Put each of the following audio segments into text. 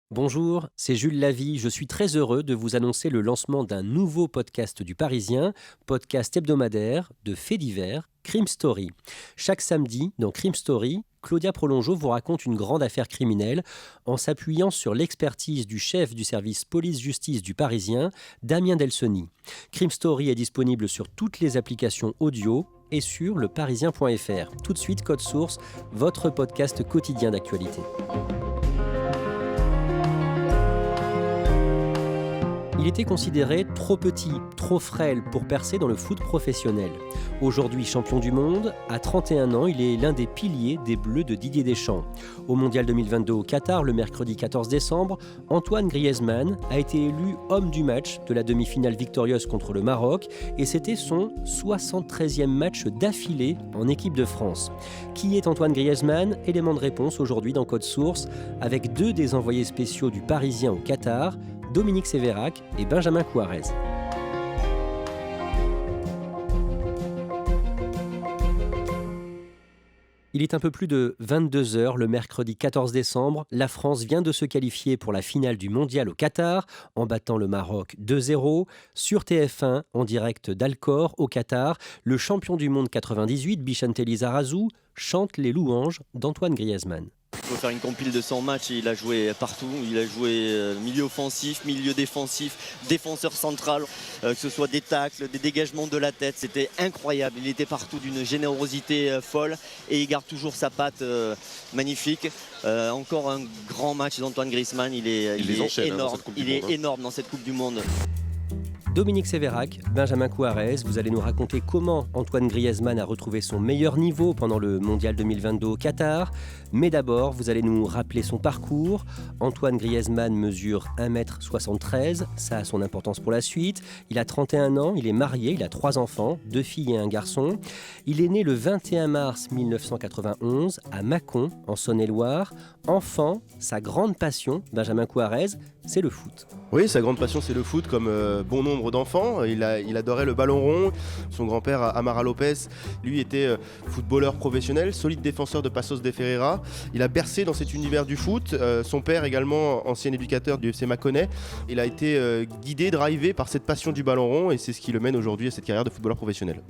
Bonjour, c'est Jules Lavie. Je suis très heureux de vous annoncer le lancement d'un nouveau podcast du Parisien, podcast hebdomadaire de faits divers, Crime Story. Chaque samedi, dans Crime Story, Claudia Prolongeau vous raconte une grande affaire criminelle en s'appuyant sur l'expertise du chef du service police-justice du Parisien, Damien Delseny. Crime Story est disponible sur toutes les applications audio et sur leparisien.fr. Tout de suite, Code Source, votre podcast quotidien d'actualité. Il était considéré trop petit, trop frêle pour percer dans le foot professionnel. Aujourd'hui champion du monde, à 31 ans, il est l'un des piliers des Bleus de Didier Deschamps. Au Mondial 2022 au Qatar, le mercredi 14 décembre, Antoine Griezmann a été élu homme du match de la demi-finale victorieuse contre le Maroc et c'était son 73e match d'affilée en équipe de France. Qui est Antoine Griezmann ? Élément de réponse aujourd'hui dans Code Source avec deux des envoyés spéciaux du Parisien au Qatar, Dominique Sévérac et Benjamin Couarez. Il est un peu plus de 22h le mercredi 14 décembre. La France vient de se qualifier pour la finale du mondial au Qatar en battant le Maroc 2-0. Sur TF1, en direct d'Alcor au Qatar, le champion du monde 98, Bichanté Lizarazu, chante les louanges d'Antoine Griezmann. Il faut faire une compile de 100 matchs. Il a joué partout. Il a joué milieu offensif, milieu défensif, défenseur central, que ce soit des tacles, des dégagements de la tête. C'était incroyable. Il était partout d'une générosité folle et il garde toujours sa patte magnifique. Encore un grand match d'Antoine Griezmann. Il est énorme. Il est énorme dans cette Coupe du Monde. Dominique Sévérac, Benjamin Couarez, vous allez nous raconter comment Antoine Griezmann a retrouvé son meilleur niveau pendant le Mondial 2022 au Qatar. Mais d'abord, vous allez nous rappeler son parcours. Antoine Griezmann mesure 1m73, ça a son importance pour la suite. Il a 31 ans, il est marié, il a 3 enfants, 2 filles et un garçon. Il est né le 21 mars 1991 à Mâcon, en Saône-et-Loire. Enfant, sa grande passion, Benjamin Couarez, c'est le foot. Oui, sa grande passion, c'est le foot, comme bon nombre d'enfants. Il adorait le ballon rond. Son grand-père, Amara Lopez, lui était footballeur professionnel, solide défenseur de Paços de Ferreira. Il a bercé dans cet univers du foot. Son père, également ancien éducateur du FC Mâconnais. Il a été guidé, drivé par cette passion du ballon rond et c'est ce qui le mène aujourd'hui à cette carrière de footballeur professionnel.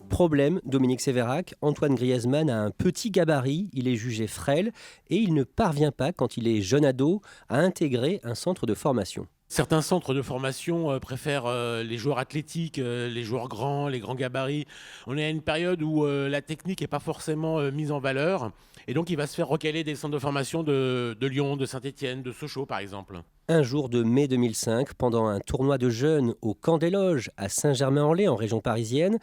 Problème, Dominique Sévérac, Antoine Griezmann a un petit gabarit, il est jugé frêle et il ne parvient pas, quand il est jeune ado, à intégrer un centre de formation. Certains centres de formation préfèrent les joueurs athlétiques, les joueurs grands, les grands gabarits. On est à une période où la technique n'est pas forcément mise en valeur. Et donc il va se faire recaler des centres de formation de Lyon, de Saint-Étienne, de Sochaux par exemple. Un jour de mai 2005, pendant un tournoi de jeunes au Camp des Loges à Saint-Germain-en-Laye en région parisienne,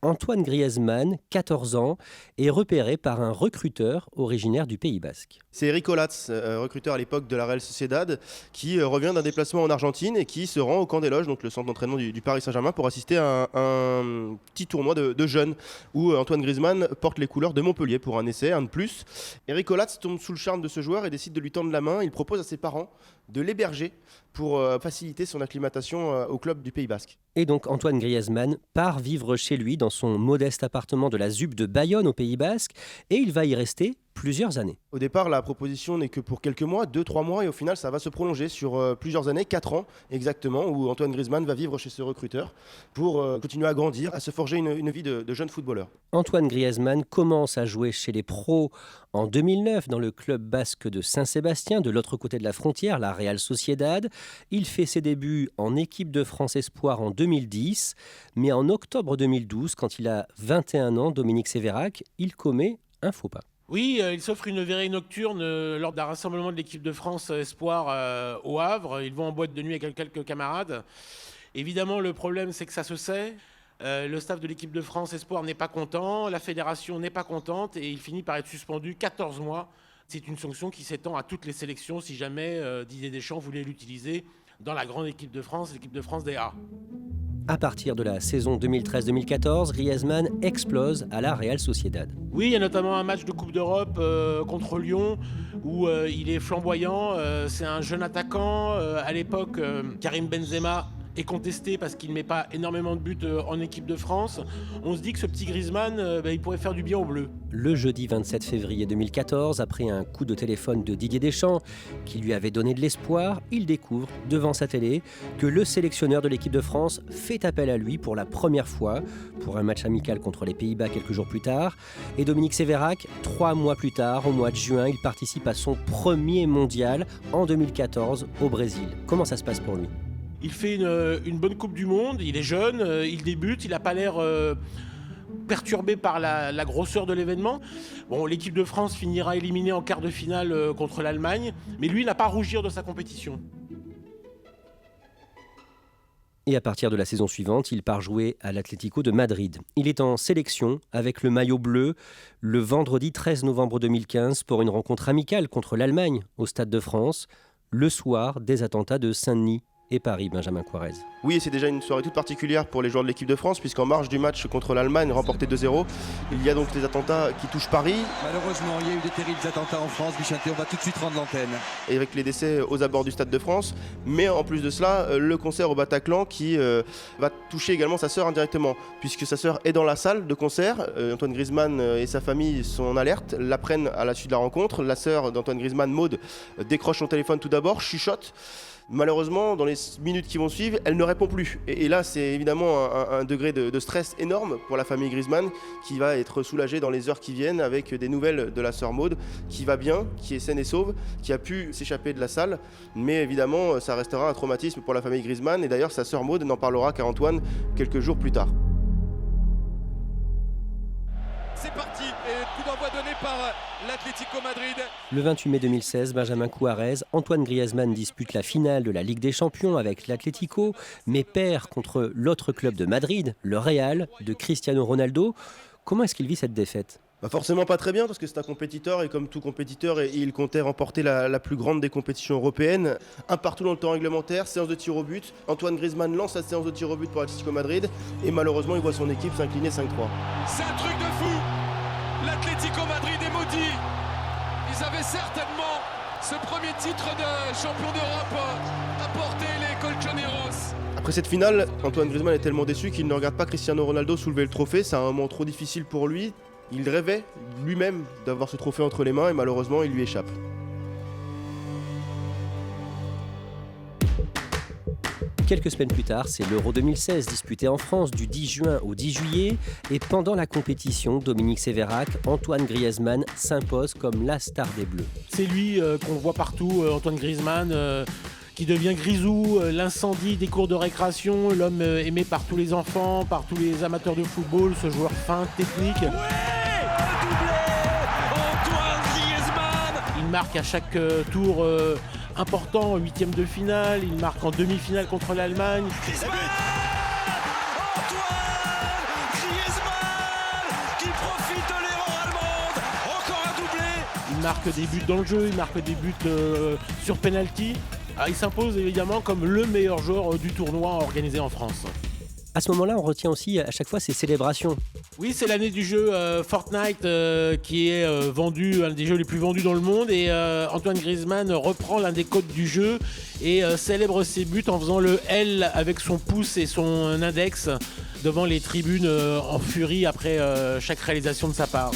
Antoine Griezmann, 14 ans, est repéré par un recruteur originaire du Pays Basque. C'est Eric Olatz, recruteur à l'époque de la Real Sociedad, qui revient d'un déplacement en Argentine et qui se rend au Camp des Loges, donc le centre d'entraînement du Paris Saint-Germain, pour assister à un petit tournoi de jeunes où Antoine Griezmann porte les couleurs de Montpellier pour un essai, un de plus. Eric Olatz tombe sous le charme de ce joueur et décide de lui tendre la main. Il propose à ses parents de l'héberger pour faciliter son acclimatation au club du Pays Basque. Et donc Antoine Griezmann part vivre chez lui dans son modeste appartement de la ZUP de Bayonne au Pays Basque et il va y rester plusieurs années. Au départ, la proposition n'est que pour quelques mois, 2-3 mois, et au final, ça va se prolonger sur plusieurs années, 4 ans exactement, où Antoine Griezmann va vivre chez ce recruteur pour continuer à grandir, à se forger une vie de jeune footballeur. Antoine Griezmann commence à jouer chez les pros en 2009 dans le club basque de Saint-Sébastien, de l'autre côté de la frontière, la Real Sociedad. Il fait ses débuts en équipe de France Espoir en 2010, mais en octobre 2012, quand il a 21 ans, Dominique Sévérac, il commet un faux pas. Oui, il s'offre une virée nocturne lors d'un rassemblement de l'équipe de France Espoir au Havre. Ils vont en boîte de nuit avec quelques camarades. Évidemment, le problème, c'est que ça se sait. Le staff de l'équipe de France Espoir n'est pas content, la fédération n'est pas contente et il finit par être suspendu 14 mois. C'est une sanction qui s'étend à toutes les sélections si jamais Didier Deschamps voulait l'utiliser dans la grande équipe de France, l'équipe de France des A. À partir de la saison 2013-2014, Griezmann explose à la Real Sociedad. Oui, il y a notamment un match de Coupe d'Europe contre Lyon où il est flamboyant. C'est un jeune attaquant. À l'époque, Karim Benzema est contesté parce qu'il ne met pas énormément de buts en équipe de France. On se dit que ce petit Griezmann, il pourrait faire du bien aux Bleus. Le jeudi 27 février 2014, après un coup de téléphone de Didier Deschamps qui lui avait donné de l'espoir, il découvre devant sa télé que le sélectionneur de l'équipe de France fait appel à lui pour la première fois pour un match amical contre les Pays-Bas quelques jours plus tard. Et Dominique Sévérac, 3 mois plus tard, au mois de juin, il participe à son premier mondial en 2014 au Brésil. Comment ça se passe pour lui ? Il fait une bonne Coupe du Monde, il est jeune, il débute, il n'a pas l'air perturbé par la grosseur de l'événement. Bon, l'équipe de France finira éliminée en quart de finale contre l'Allemagne, mais lui n'a pas à rougir de sa compétition. Et à partir de la saison suivante, il part jouer à l'Atlético de Madrid. Il est en sélection avec le maillot bleu le vendredi 13 novembre 2015 pour une rencontre amicale contre l'Allemagne au Stade de France, le soir des attentats de Saint-Denis et Paris, Benjamin Couarez. Oui, et c'est déjà une soirée toute particulière pour les joueurs de l'équipe de France, puisqu'en marge du match contre l'Allemagne, remporté 2-0, il y a donc des attentats qui touchent Paris. Malheureusement, il y a eu des terribles attentats en France. Bichaté, on va tout de suite rendre l'antenne. Et avec les décès aux abords du Stade de France. Mais en plus de cela, le concert au Bataclan qui va toucher également sa sœur indirectement, puisque sa sœur est dans la salle de concert. Antoine Griezmann et sa famille sont en alerte, l'apprennent à la suite de la rencontre. La sœur d'Antoine Griezmann, Maud, décroche son téléphone tout d'abord, chuchote. Malheureusement, dans les minutes qui vont suivre, elle ne répond plus. Et là, c'est évidemment un degré de stress énorme pour la famille Griezmann, qui va être soulagée dans les heures qui viennent avec des nouvelles de la sœur Maud, qui va bien, qui est saine et sauve, qui a pu s'échapper de la salle. Mais évidemment, ça restera un traumatisme pour la famille Griezmann. Et d'ailleurs, sa sœur Maud n'en parlera qu'à Antoine quelques jours plus tard. C'est parti, et coup d'envoi donné par l'Atlético Madrid. Le 28 mai 2016, Benjamin Couarez, Antoine Griezmann dispute la finale de la Ligue des Champions avec l'Atlético, mais perd contre l'autre club de Madrid, le Real, de Cristiano Ronaldo. Comment est-ce qu'il vit cette défaite ? Forcément pas très bien, parce que c'est un compétiteur, et comme tout compétiteur, il comptait remporter la plus grande des compétitions européennes. Un partout dans le temps réglementaire, séance de tir au but. Antoine Griezmann lance la séance de tir au but pour l'Atlético Madrid, et malheureusement il voit son équipe s'incliner 5-3. C'est un truc de fou. L'Atlético Madrid est maudit. Ils avaient certainement ce premier titre de champion d'Europe à porter, les Colchoneros. Après cette finale, Antoine Griezmann est tellement déçu qu'il ne regarde pas Cristiano Ronaldo soulever le trophée. C'est un moment trop difficile pour lui. Il rêvait lui-même d'avoir ce trophée entre les mains et malheureusement il lui échappe. Quelques semaines plus tard, c'est l'Euro 2016 disputé en France du 10 juin au 10 juillet. Et pendant la compétition, Dominique Sévérac, Antoine Griezmann s'impose comme la star des Bleus. C'est lui qu'on voit partout, Antoine Griezmann, qui devient Grisou, l'incendie des cours de récréation, l'homme aimé par tous les enfants, par tous les amateurs de football, ce joueur fin, technique. Il marque à chaque tour important, en huitième de finale, il marque en demi-finale contre l'Allemagne. Griezmann, qui profite de l'erreur allemande, encore un doublé. Il marque des buts dans le jeu, il marque des buts sur penalty. Il s'impose évidemment comme le meilleur joueur du tournoi organisé en France. À ce moment-là, on retient aussi à chaque fois ces célébrations. Oui, c'est l'année du jeu Fortnite qui est vendu, un des jeux les plus vendus dans le monde. Et Antoine Griezmann reprend l'un des codes du jeu et célèbre ses buts en faisant le L avec son pouce et son index devant les tribunes en furie après chaque réalisation de sa part.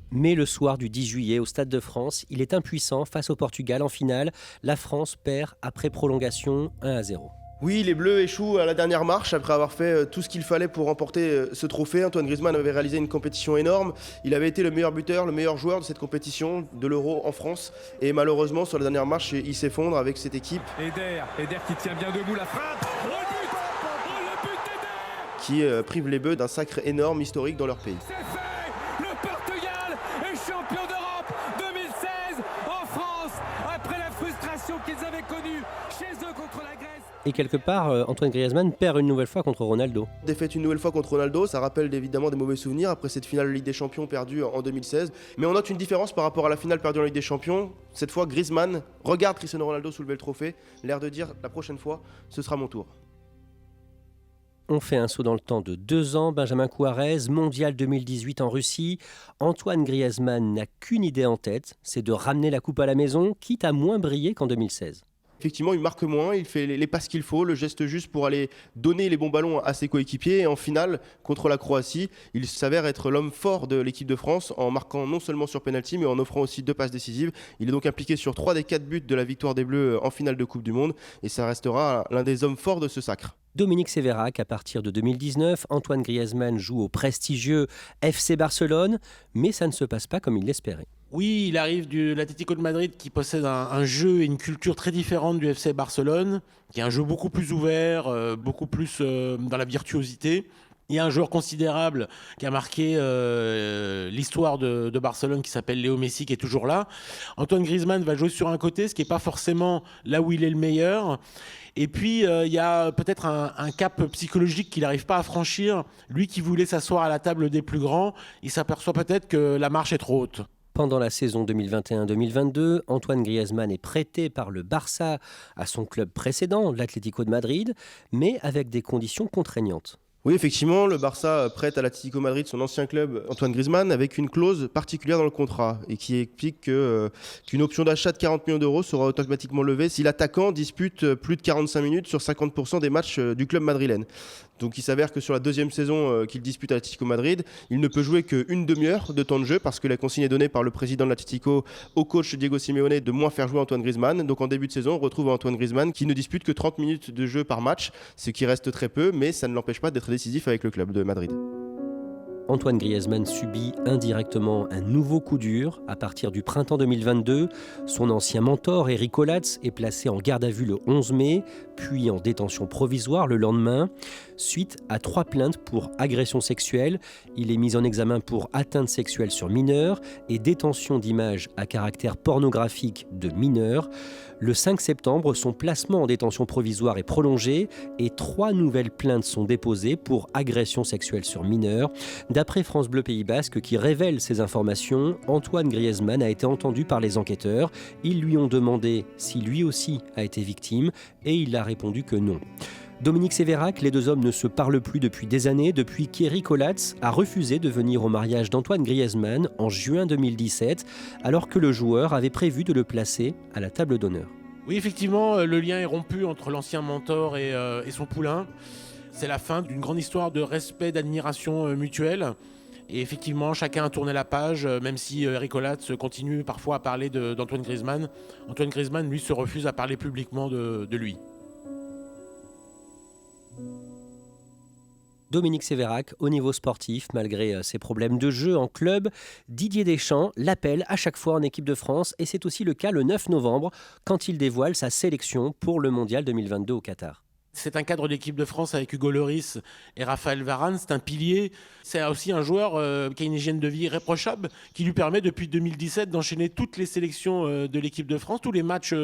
Mais le soir du 10 juillet au Stade de France, il est impuissant face au Portugal en finale. La France perd après prolongation 1-0. Oui, les Bleus échouent à la dernière marche après avoir fait tout ce qu'il fallait pour remporter ce trophée. Antoine Griezmann avait réalisé une compétition énorme. Il avait été le meilleur buteur, le meilleur joueur de cette compétition, de l'Euro en France. Et malheureusement, sur la dernière marche, il s'effondre avec cette équipe. Eder qui tient bien debout, la frappe. Oh le but d'Eder Qui prive les Bleus d'un sacre énorme, historique dans leur pays. C'est fait. Le Portugal est champion d'Europe 2016 en France, après la frustration qu'ils avaient connue chez eux contre la Grèce. Et quelque part, Antoine Griezmann perd une nouvelle fois contre Ronaldo. Défaite une nouvelle fois contre Ronaldo, ça rappelle évidemment des mauvais souvenirs après cette finale de Ligue des Champions perdue en 2016. Mais on note une différence par rapport à la finale perdue en Ligue des Champions. Cette fois, Griezmann regarde Cristiano Ronaldo soulever le trophée, l'air de dire la prochaine fois, ce sera mon tour. On fait un saut dans le temps de 2 ans. Benjamin Couarez, mondial 2018 en Russie. Antoine Griezmann n'a qu'une idée en tête, c'est de ramener la coupe à la maison, quitte à moins briller qu'en 2016. Effectivement, il marque moins, il fait les passes qu'il faut, le geste juste pour aller donner les bons ballons à ses coéquipiers. Et en finale, contre la Croatie, il s'avère être l'homme fort de l'équipe de France en marquant non seulement sur penalty, mais en offrant aussi 2 passes décisives. Il est donc impliqué sur 3 des 4 buts de la victoire des Bleus en finale de Coupe du Monde. Et ça restera l'un des hommes forts de ce sacre. Dominique Sévérac, à partir de 2019, Antoine Griezmann joue au prestigieux FC Barcelone, mais ça ne se passe pas comme il l'espérait. Oui, il arrive de l'Atlético de Madrid qui possède un jeu et une culture très différente du FC Barcelone, qui est un jeu beaucoup plus ouvert, beaucoup plus dans la virtuosité. Il y a un joueur considérable qui a marqué l'histoire de Barcelone qui s'appelle Léo Messi, qui est toujours là. Antoine Griezmann va jouer sur un côté, ce qui n'est pas forcément là où il est le meilleur. Et puis, il y a peut-être un cap psychologique qu'il n'arrive pas à franchir. Lui qui voulait s'asseoir à la table des plus grands, il s'aperçoit peut-être que la marche est trop haute. Pendant la saison 2021-2022, Antoine Griezmann est prêté par le Barça à son club précédent, l'Atlético de Madrid, mais avec des conditions contraignantes. Oui, effectivement, le Barça prête à l'Atlético Madrid son ancien club, Antoine Griezmann, avec une clause particulière dans le contrat et qui explique qu'une option d'achat de 40 millions d'euros sera automatiquement levée si l'attaquant dispute plus de 45 minutes sur 50% des matchs du club madrilène. Donc il s'avère que sur la 2e saison qu'il dispute à l'Atlético Madrid, il ne peut jouer qu'une demi-heure de temps de jeu parce que la consigne est donnée par le président de l'Atlético au coach Diego Simeone de moins faire jouer Antoine Griezmann. Donc en début de saison, on retrouve Antoine Griezmann qui ne dispute que 30 minutes de jeu par match, ce qui reste très peu, mais ça ne l'empêche pas d'être décisif avec le club de Madrid. Antoine Griezmann subit indirectement un nouveau coup dur. À partir du printemps 2022, son ancien mentor, Eric Olatz, est placé en garde à vue le 11 mai, puis en détention provisoire le lendemain. Suite à 3 plaintes pour agression sexuelle, il est mis en examen pour atteinte sexuelle sur mineur et détention d'images à caractère pornographique de mineurs. Le 5 septembre, son placement en détention provisoire est prolongé et 3 nouvelles plaintes sont déposées pour agression sexuelle sur mineurs. D'après France Bleu Pays Basque qui révèle ces informations, Antoine Griezmann a été entendu par les enquêteurs. Ils lui ont demandé si lui aussi a été victime et il a répondu que non. Dominique Sévérac, les 2 hommes ne se parlent plus depuis des années, depuis qu'Eric Olatz a refusé de venir au mariage d'Antoine Griezmann en juin 2017, alors que le joueur avait prévu de le placer à la table d'honneur. Oui, effectivement, le lien est rompu entre l'ancien mentor et son poulain. C'est la fin d'une grande histoire de respect, d'admiration mutuelle. Et effectivement, chacun a tourné la page, même si Eric Olatz continue parfois à parler d'Antoine Griezmann. Antoine Griezmann, lui, se refuse à parler publiquement de lui. Dominique Sévérac, au niveau sportif, malgré ses problèmes de jeu en club, Didier Deschamps l'appelle à chaque fois en équipe de France et c'est aussi le cas le 9 novembre quand il dévoile sa sélection pour le Mondial 2022 au Qatar. C'est un cadre d'équipe de France avec Hugo Lloris et Raphaël Varane, c'est un pilier. C'est aussi un joueur qui a une hygiène de vie irréprochable, qui lui permet depuis 2017 d'enchaîner toutes les sélections de l'équipe de France, tous les matchs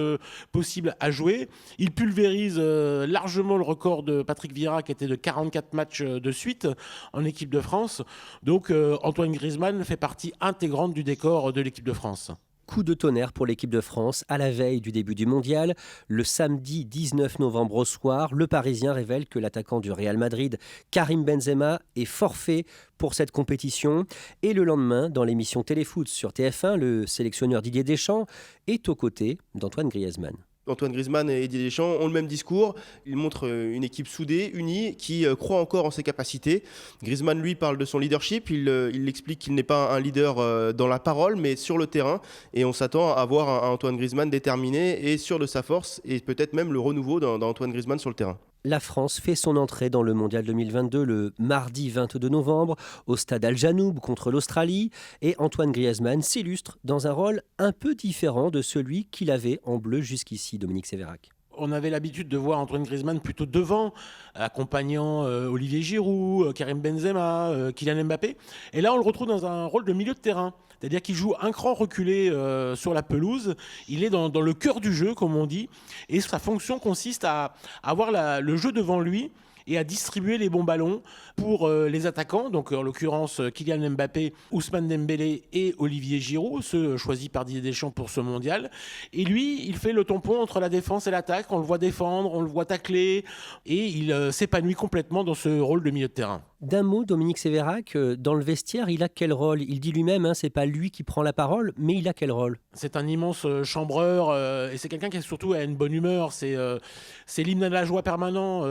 possibles à jouer. Il pulvérise largement le record de Patrick Vieira qui était de 44 matchs de suite en équipe de France. Donc Antoine Griezmann fait partie intégrante du décor de l'équipe de France. Coup de tonnerre pour l'équipe de France à la veille du début du mondial. Le samedi 19 novembre au soir, le Parisien révèle que l'attaquant du Real Madrid, Karim Benzema, est forfait pour cette compétition. Et le lendemain, dans l'émission Téléfoot sur TF1, le sélectionneur Didier Deschamps est aux côtés d'Antoine Griezmann. Antoine Griezmann et Didier Deschamps ont le même discours. Ils montrent une équipe soudée, unie, qui croit encore en ses capacités. Griezmann, lui, parle de son leadership. Il explique qu'il n'est pas un leader dans la parole, mais sur le terrain. Et on s'attend à voir un Antoine Griezmann déterminé et sûr de sa force, et peut-être même le renouveau d'Antoine Griezmann sur le terrain. La France fait son entrée dans le Mondial 2022 le mardi 22 novembre au stade Al Janoub contre l'Australie et Antoine Griezmann s'illustre dans un rôle un peu différent de celui qu'il avait en bleu jusqu'ici, Dominique Sévérac. On avait l'habitude de voir Antoine Griezmann plutôt devant, accompagnant Olivier Giroud, Karim Benzema, Kylian Mbappé. Et là, on le retrouve dans un rôle de milieu de terrain. C'est-à-dire qu'il joue un cran reculé sur la pelouse. Il est dans le cœur du jeu, comme on dit. Et sa fonction consiste à avoir le jeu devant lui et à distribuer les bons ballons pour les attaquants, donc en l'occurrence Kylian Mbappé, Ousmane Dembélé et Olivier Giroud, ceux choisis par Didier Deschamps pour ce mondial. Et lui, il fait le tampon entre la défense et l'attaque, on le voit défendre, on le voit tacler, et il s'épanouit complètement dans ce rôle de milieu de terrain. D'un mot, Dominique Sévérac, dans le vestiaire, il a quel rôle? Il dit lui-même, c'est pas lui qui prend la parole, mais il a quel rôle? C'est un immense chambreur et c'est quelqu'un qui surtout a une bonne humeur. C'est l'hymne de la joie permanent.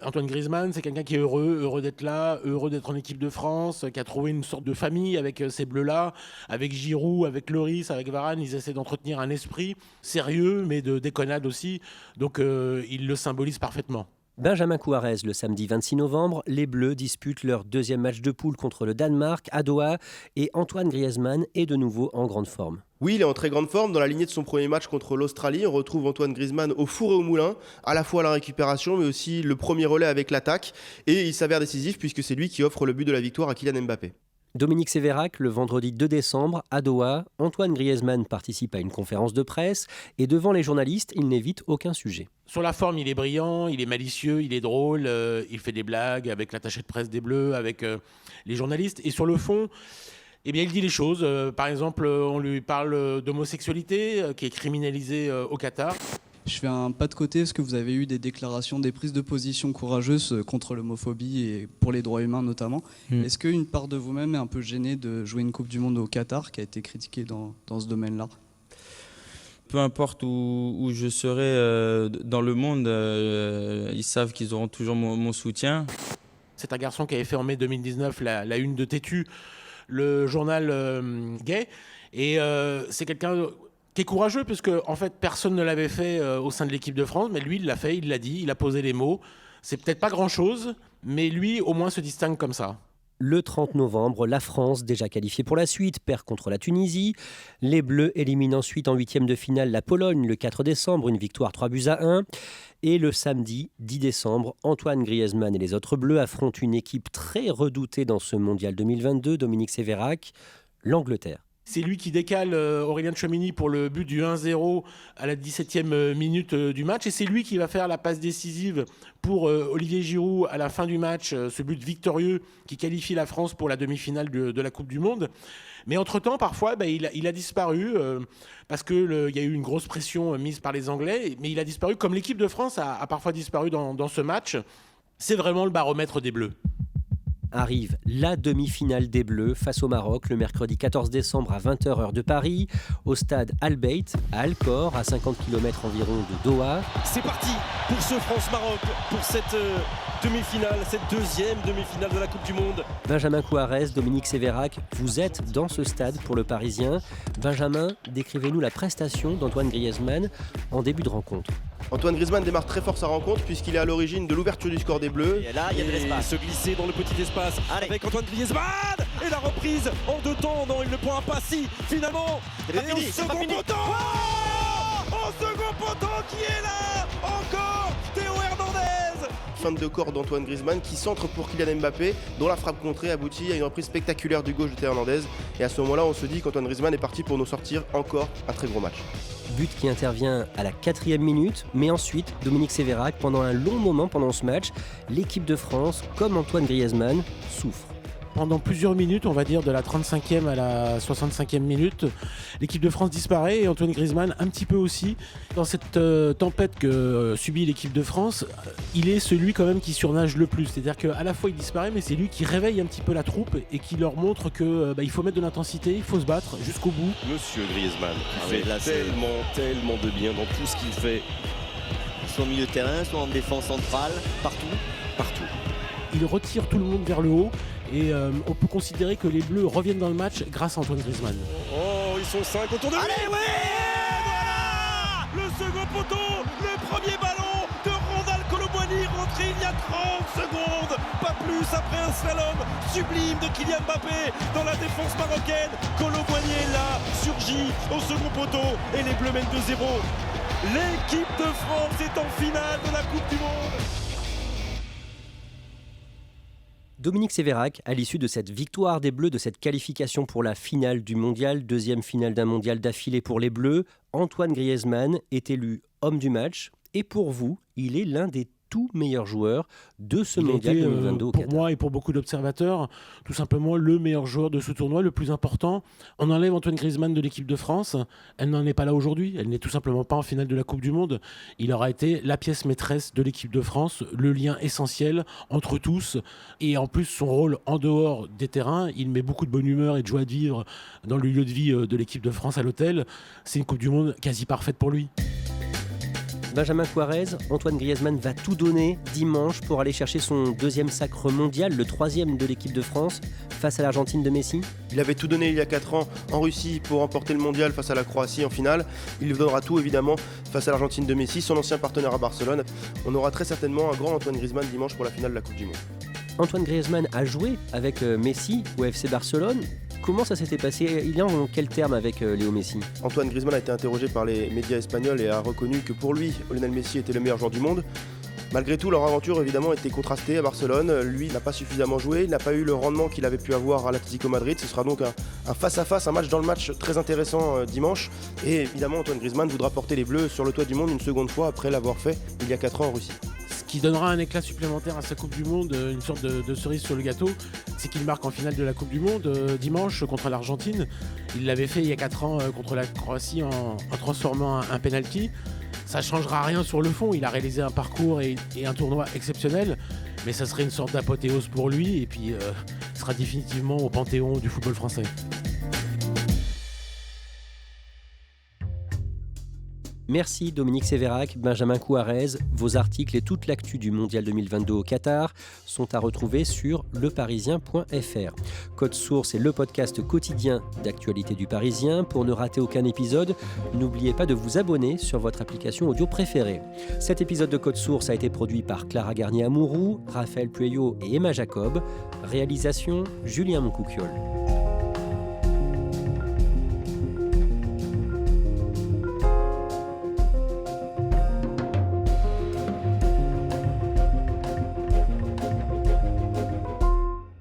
Antoine Griezmann, c'est quelqu'un qui est heureux d'être là, heureux d'être en équipe de France, qui a trouvé une sorte de famille avec ces Bleus-là, avec Giroud, avec Lloris, avec Varane. Ils essaient d'entretenir un esprit sérieux, mais de déconnade aussi. Donc ils le symbolisent parfaitement. Benjamin Couarez, le samedi 26 novembre, les Bleus disputent leur deuxième match de poule contre le Danemark à Doha et Antoine Griezmann est de nouveau en grande forme. Oui, il est en très grande forme. Dans la lignée de son premier match contre l'Australie, on retrouve Antoine Griezmann au four et au moulin, à la fois la récupération, mais aussi le premier relais avec l'attaque. Et il s'avère décisif puisque c'est lui qui offre le but de la victoire à Kylian Mbappé. Dominique Sévérac, le vendredi 2 décembre, à Doha, Antoine Griezmann participe à une conférence de presse et devant les journalistes, il n'évite aucun sujet. Sur la forme, il est brillant, il est malicieux, il est drôle, il fait des blagues avec l'attaché de presse des Bleus, avec les journalistes. Et sur le fond, eh bien, il dit les choses. Par exemple, on lui parle d'homosexualité qui est criminalisée au Qatar. Je fais un pas de côté parce que vous avez eu des déclarations, des prises de position courageuses contre l'homophobie et pour les droits humains notamment. Est-ce qu'une part de vous-même est un peu gênée de jouer une Coupe du Monde au Qatar qui a été critiquée dans ce domaine-là? Peu importe où je serai dans le monde, ils savent qu'ils auront toujours mon soutien. C'est un garçon qui avait fait en mai 2019 la une de Tétu, le journal gay. Et c'est quelqu'un qui est courageux, puisque en fait, personne ne l'avait fait au sein de l'équipe de France, mais lui, il l'a fait, il l'a dit, il a posé les mots. C'est peut-être pas grand-chose, mais lui, au moins, se distingue comme ça. Le 30 novembre, la France, déjà qualifiée pour la suite, perd contre la Tunisie. Les Bleus éliminent ensuite en huitième de finale la Pologne le 4 décembre, une victoire 3-1. Et le samedi 10 décembre, Antoine Griezmann et les autres Bleus affrontent une équipe très redoutée dans ce mondial 2022, Dominique Sévérac, l'Angleterre. C'est lui qui décale Aurélien Tchouaméni pour le but du 1-0 à la 17e minute du match. Et c'est lui qui va faire la passe décisive pour Olivier Giroud à la fin du match. Ce but victorieux qui qualifie la France pour la demi-finale de la Coupe du Monde. Mais entre-temps, parfois, il a disparu parce qu'il y a eu une grosse pression mise par les Anglais. Mais il a disparu comme l'équipe de France a parfois disparu dans ce match. C'est vraiment le baromètre des Bleus. Arrive la demi-finale des Bleus face au Maroc le mercredi 14 décembre à 20h heure de Paris, au stade Al Bayt à Al-Khor, à 50 km environ de Doha. C'est parti pour ce France-Maroc, pour cette demi-finale, cette deuxième demi-finale de la Coupe du Monde. Benjamin Couarez, Dominique Sévérac, vous êtes dans ce stade pour le Parisien. Benjamin, décrivez-nous la prestation d'Antoine Griezmann en début de rencontre. Antoine Griezmann démarre très fort sa rencontre puisqu'il est à l'origine de l'ouverture du score des Bleus. Et là, il y a de l'espace. Se glisser dans le petit espace. Allez. Avec Antoine Griezmann. Et la reprise en deux temps. Non, il ne prend pas si finalement. Et au second poteau. Au second poteau qui est là. Encore Théo Hernandez. Fin de corps d'Antoine Griezmann qui centre pour Kylian Mbappé, dont la frappe contrée aboutit à une reprise spectaculaire du gauche de Théo Hernandez. Et à ce moment-là, on se dit qu'Antoine Griezmann est parti pour nous sortir encore un très gros match. But qui intervient à la 4e minute, mais ensuite, Dominique Sévérac, pendant un long moment pendant ce match, l'équipe de France, comme Antoine Griezmann, souffre. Pendant plusieurs minutes, on va dire de la 35e à la 65e minute, l'équipe de France disparaît et Antoine Griezmann un petit peu aussi. Dans cette tempête que subit l'équipe de France, il est celui quand même qui surnage le plus. C'est-à-dire qu'à la fois il disparaît, mais c'est lui qui réveille un petit peu la troupe et qui leur montre qu'il faut mettre de l'intensité, il faut se battre jusqu'au bout. Monsieur Griezmann qui fait tellement de bien dans tout ce qu'il fait. Soit au milieu de terrain, soit en défense centrale, partout. Il retire tout le monde vers le haut. Et on peut considérer que les Bleus reviennent dans le match grâce à Antoine Griezmann. Oh, ils sont 5 autour de lui. Allez, oui, voilà le second poteau, le premier ballon de Ronald Colomboigny rentré il y a 30 secondes. Pas plus après un slalom sublime de Kylian Mbappé dans la défense marocaine. Colomboigny est là, surgit au second poteau et les Bleus mènent 2-0. L'équipe de France est en finale de la Coupe du Monde. Dominique Sévérac, à l'issue de cette victoire des Bleus, de cette qualification pour la finale du mondial, deuxième finale d'un mondial d'affilée pour les Bleus, Antoine Griezmann est élu homme du match. Et pour vous, il est l'un des tout meilleur joueur de ce Il a mondial été, 2022 au pour Qatar. moi et pour beaucoup d'observateurs, tout simplement le meilleur joueur de ce tournoi, le plus important. On enlève Antoine Griezmann de l'équipe de France. Elle n'en est pas là aujourd'hui. Elle n'est tout simplement pas en finale de la Coupe du Monde. Il aura été la pièce maîtresse de l'équipe de France, le lien essentiel entre tous. Et en plus, son rôle en dehors des terrains, il met beaucoup de bonne humeur et de joie de vivre dans le lieu de vie de l'équipe de France à l'hôtel. C'est une Coupe du Monde quasi parfaite pour lui. Benjamin Couarez, Antoine Griezmann va tout donner dimanche pour aller chercher son deuxième sacre mondial, le 3e de l'équipe de France, face à l'Argentine de Messi. Il avait tout donné il y a 4 ans en Russie pour remporter le mondial face à la Croatie en finale. Il donnera tout évidemment face à l'Argentine de Messi, son ancien partenaire à Barcelone. On aura très certainement un grand Antoine Griezmann dimanche pour la finale de la Coupe du Monde. Antoine Griezmann a joué avec Messi au FC Barcelone. Comment ça s'était passé? Il est en quel terme avec Léo Messi? Antoine Griezmann a été interrogé par les médias espagnols et a reconnu que pour lui, Lionel Messi était le meilleur joueur du monde. Malgré tout, leur aventure évidemment était contrastée à Barcelone. Lui n'a pas suffisamment joué, il n'a pas eu le rendement qu'il avait pu avoir à l'Atlético Madrid. Ce sera donc un face-à-face, un match dans le match très intéressant dimanche. Et évidemment, Antoine Griezmann voudra porter les Bleus sur le toit du monde une seconde fois après l'avoir fait il y a 4 ans en Russie. Ce qui donnera un éclat supplémentaire à sa Coupe du Monde, une sorte de cerise sur le gâteau, c'est qu'il marque en finale de la Coupe du Monde dimanche contre l'Argentine. Il l'avait fait il y a 4 ans contre la Croatie en transformant un penalty. Ça ne changera rien sur le fond, il a réalisé un parcours et un tournoi exceptionnel, mais ça serait une sorte d'apothéose pour lui et puis sera définitivement au panthéon du football français. Merci Dominique Sévérac, Benjamin Couarez. Vos articles et toute l'actu du Mondial 2022 au Qatar sont à retrouver sur leparisien.fr. Code Source est le podcast quotidien d'actualité du Parisien. Pour ne rater aucun épisode, n'oubliez pas de vous abonner sur votre application audio préférée. Cet épisode de Code Source a été produit par Clara Garnier-Amouroux, Raphaël Pueyo et Emma Jacob. Réalisation Julien Moncouquiol.